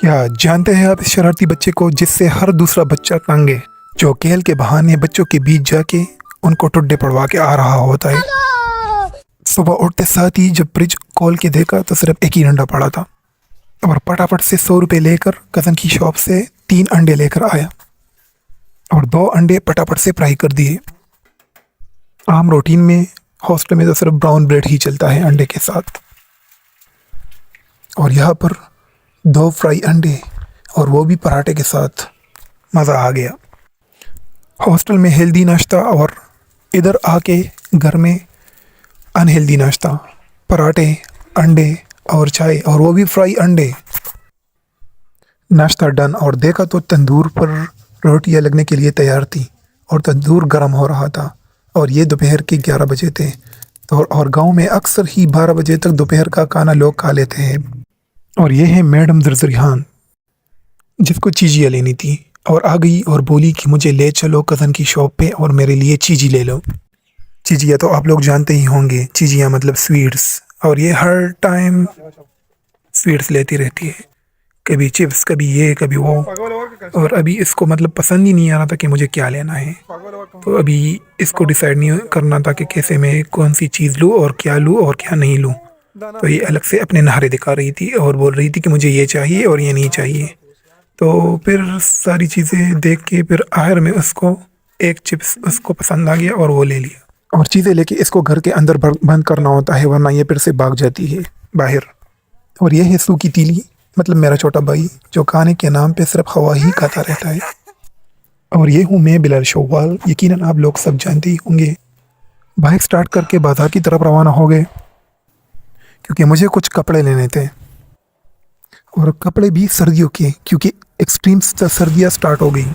क्या जानते हैं आप इस शरारती बच्चे को जिससे हर दूसरा बच्चा तंग है, जो खेल के बहाने बच्चों के बीच जाके उनको टुड्डे पड़वा के आ रहा होता है। सुबह उठते साथ ही जब फ्रिज खोल के देखा तो सिर्फ एक ही अंडा पड़ा था और फटाफट से 100 रुपये लेकर कज़न की शॉप से 3 अंडे लेकर आया और 2 अंडे फटाफट से फ्राई कर दिए। आम रूटीन में हॉस्टल में तो सिर्फ ब्राउन ब्रेड ही चलता है अंडे के साथ, और यहाँ पर 2 फ्राई अंडे और वो भी पराठे के साथ। मज़ा आ गया। हॉस्टल में हेल्दी नाश्ता और इधर आके घर में अनहेल्दी नाश्ता, पराठे, अंडे और चाय, और वो भी फ्राई अंडे। नाश्ता डन और देखा तो तंदूर पर रोटियां लगने के लिए तैयार थी और तंदूर गर्म हो रहा था और ये दोपहर के 11 बजे थे। तो और गांव में अक्सर ही 12 बजे तक दोपहर का खाना लोग खा लेते हैं। और ये है मैडम जरजरिहान जिसको चीज़ियाँ लेनी थी और आ गई और बोली कि मुझे ले चलो कज़न की शॉप पे और मेरे लिए चीज़ी ले लो। चीज़ियाँ तो आप लोग जानते ही होंगे, चीज़ियाँ मतलब स्वीट्स, और ये हर टाइम स्वीट्स लेती रहती है, कभी चिप्स, कभी ये, कभी वो। और अभी इसको मतलब पसंद ही नहीं आ रहा था कि मुझे क्या लेना है, तो अभी इसको डिसाइड नहीं करना था कि कैसे मैं कौन सी चीज़ लूँ और क्या लूँ और क्या नहीं लूँ। तो ये अलग से अपने नहारे दिखा रही थी और बोल रही थी कि मुझे ये चाहिए और ये नहीं चाहिए। तो फिर सारी चीज़ें देख के फिर आखिर में उसको एक चिप्स उसको पसंद आ गया और वो ले लिया। और चीज़ें लेके इसको घर के अंदर बंद करना होता है वरना ये फिर से भाग जाती है बाहर। और ये है सूखी तीली, मतलब मेरा छोटा भाई, जो खाने के नाम पे सिर्फ हवा ही खाता रहता है। और ये हूँ मैं, बिलाल शोवाल, यकीनन आप लोग सब जानते ही होंगे। बाइक स्टार्ट करके बाजार की तरफ रवाना हो गए क्योंकि मुझे कुछ कपड़े लेने थे, और कपड़े भी सर्दियों के, क्योंकि एक्सट्रीम सर्दियाँ स्टार्ट हो गई।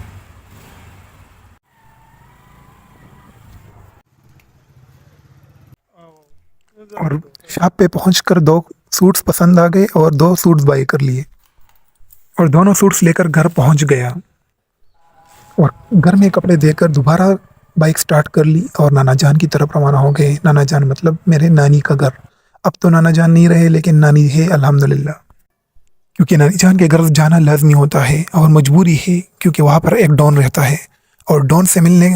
और शॉप पे पहुंचकर 2 सूट्स पसंद आ गए और 2 सूट्स बाय कर लिए और दोनों सूट्स लेकर घर पहुंच गया। और घर में कपड़े देकर दोबारा बाइक स्टार्ट कर ली और नाना जान की तरफ रवाना हो गए। नाना जान मतलब मेरे नानी का घर। अब तो नाना जान नहीं रहे लेकिन नानी है अल्हम्दुलिल्लाह, क्योंकि नानी जान के घर जाना लाजमी होता है और मजबूरी है, क्योंकि वहाँ पर एक डॉन रहता है और डॉन से मिलने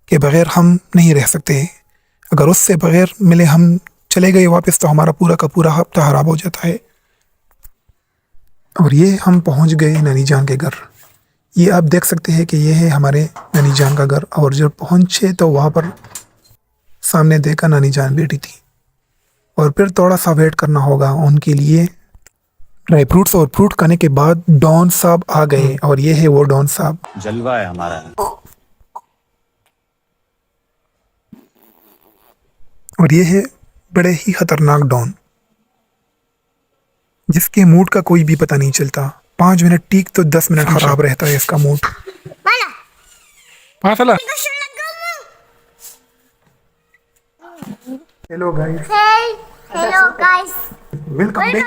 के बगैर हम नहीं रह सकते। अगर उससे बगैर मिले हम चले गए वापस तो हमारा पूरा का पूरा हफ्ता खराब हो जाता है। और ये हम पहुंच गए नानी जान के घर। ये आप देख सकते हैं कि ये है हमारे नानी जान का घर। और जब पहुंचे तो वहाँ पर सामने देखा नानी जान बैठी थी और फिर थोड़ा सा वेट करना होगा उनके लिए। ड्राई फ्रूट्स और फ्रूट खाने के बाद डॉन साहब आ गए और ये है वो डॉन साहब। जलवा है हमारा। और ये है बड़े ही खतरनाक डॉन जिसके मूड का कोई भी पता नहीं चलता। 5 मिनट ठीक तो 10 मिनट खराब रहता है इसका mood. Hello guys. Hello guys. Welcome back.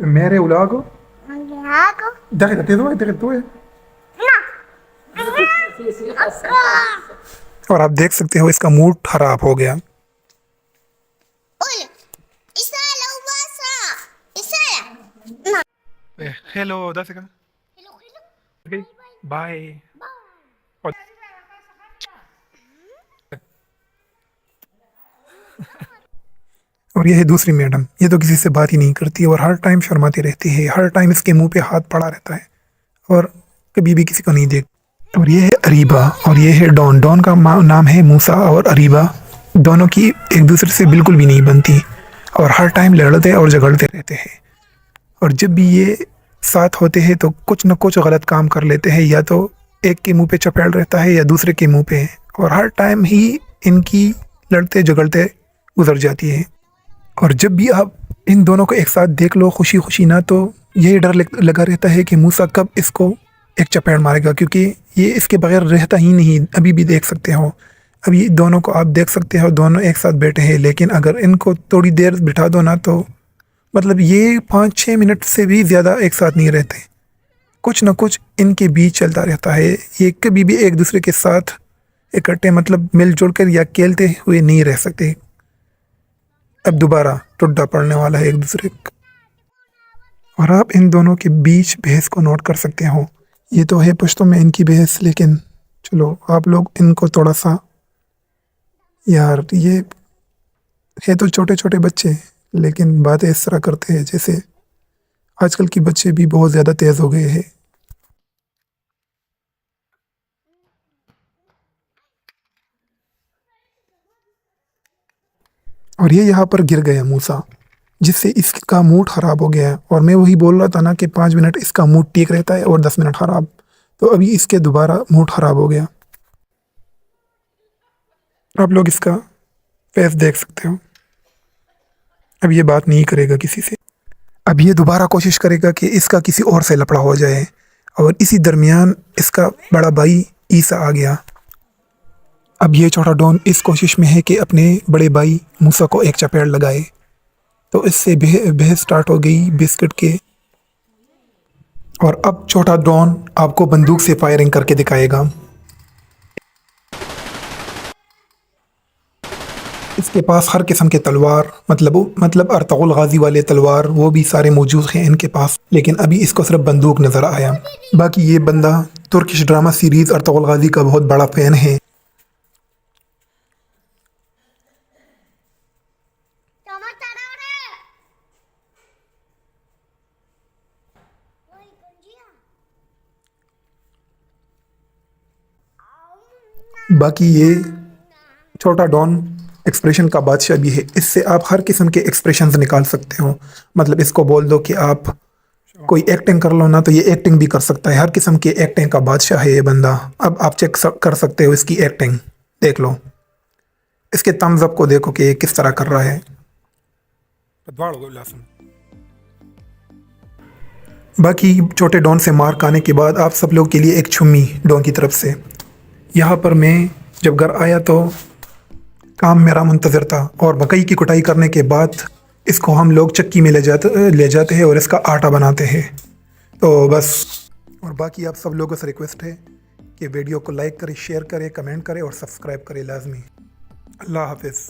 मेरे व्लॉग देखे देखे तू है। और आप देख सकते हो इसका मूड खराब हो गया। Hello Dasika, bye. और ये है दूसरी मैडम, ये तो किसी से बात ही नहीं करती और हर टाइम शर्माती रहती है, हर टाइम इसके मुंह पे हाथ पड़ा रहता है और कभी भी किसी को नहीं देख। और ये है अरीबा और ये है डॉन। डॉन का नाम है मूसा और अरीबा। दोनों की एक दूसरे से बिल्कुल भी नहीं बनती और हर टाइम लड़ते और झगड़ते रहते हैं। और जब भी ये साथ होते हैं तो कुछ न कुछ गलत काम कर लेते हैं, या तो एक के मुंह पे चपेड़ रहता है या दूसरे के मुंह पे, और हर टाइम ही इनकी लड़ते झगड़ते गुजर जाती है। और जब भी आप इन दोनों को एक साथ देख लो खुशी खुशी ना, तो यही डर लगा रहता है कि मूसा कब इसको एक चपेड़ मारेगा, क्योंकि ये इसके बगैर रहता ही नहीं। अभी भी देख सकते हो, अभी दोनों को आप देख सकते हो, दोनों एक साथ बैठे हैं, लेकिन अगर इनको थोड़ी देर बिठा दो ना तो मतलब ये 5-6 मिनट से भी ज़्यादा एक साथ नहीं रहते। कुछ ना कुछ इनके बीच चलता रहता है। ये कभी भी एक दूसरे के साथ इकट्ठे मतलब मिलजुल कर या खेलते हुए नहीं रह सकते। अब दोबारा टुड्डा पड़ने वाला है एक दूसरे का। और आप इन दोनों के बीच बहस को नोट कर सकते हो। ये तो है पश्तो में इनकी बहस, लेकिन चलो आप लोग इनको थोड़ा सा, यार ये है तो छोटे छोटे बच्चे, लेकिन बातें इस तरह करते हैं जैसे आजकल के बच्चे भी बहुत ज़्यादा तेज़ हो गए हैं। और ये यहाँ पर गिर गया मूसा, जिससे इसका मूड ख़राब हो गया है। और मैं वही बोल रहा था ना कि 5 मिनट इसका मूड ठीक रहता है और 10 मिनट ख़राब, तो अभी इसके दोबारा मूड ख़राब हो गया। आप लोग इसका फेस देख सकते हो। अब ये बात नहीं करेगा किसी से। अब ये दोबारा कोशिश करेगा कि इसका किसी और से लफड़ा हो जाए, और इसी दरमियान इसका बड़ा भाई ईसा आ गया। अब ये छोटा डॉन इस कोशिश में है कि अपने बड़े भाई मूसा को एक चपेट लगाए, तो इससे बहस स्टार्ट हो गई बिस्किट के। और अब छोटा डॉन आपको बंदूक से फायरिंग करके दिखाएगा। इसके पास हर किस्म के तलवार, मतलब अर्तुगरुल गाजी वाले तलवार, वो भी सारे मौजूद हैं इनके पास, लेकिन अभी इसको सिर्फ बंदूक नज़र आया। बाकी ये बंदा तुर्किश ड्रामा सीरीज़ अर्तुगरुल गाजी का बहुत बड़ा फ़ैन है। बाकी ये छोटा डॉन एक्सप्रेशन का बादशाह भी है। इससे आप हर किस्म के एक्सप्रेशंस निकाल सकते हो। मतलब इसको बोल दो कि आप कोई एक्टिंग कर लो ना, तो ये एक्टिंग भी कर सकता है। हर किस्म की एक्टिंग का बादशाह है ये बंदा। अब आप चेक कर सकते हो इसकी एक्टिंग, देख लो इसके थम्स अप को, देखो कि ये किस तरह कर रहा है। बाकी छोटे डॉन से मार खाने के बाद आप सब लोग के लिए एक छुम्मी डॉन की तरफ से। यहाँ पर मैं जब घर आया तो काम मेरा मुंतज़र था, और मकई की कुटाई करने के बाद इसको हम लोग चक्की में ले जाते हैं और इसका आटा बनाते हैं। तो बस, और बाकी आप सब लोगों से रिक्वेस्ट है कि वीडियो को लाइक करें, शेयर करें, कमेंट करें और सब्सक्राइब करें लाजमी। अल्लाह हाफिज़।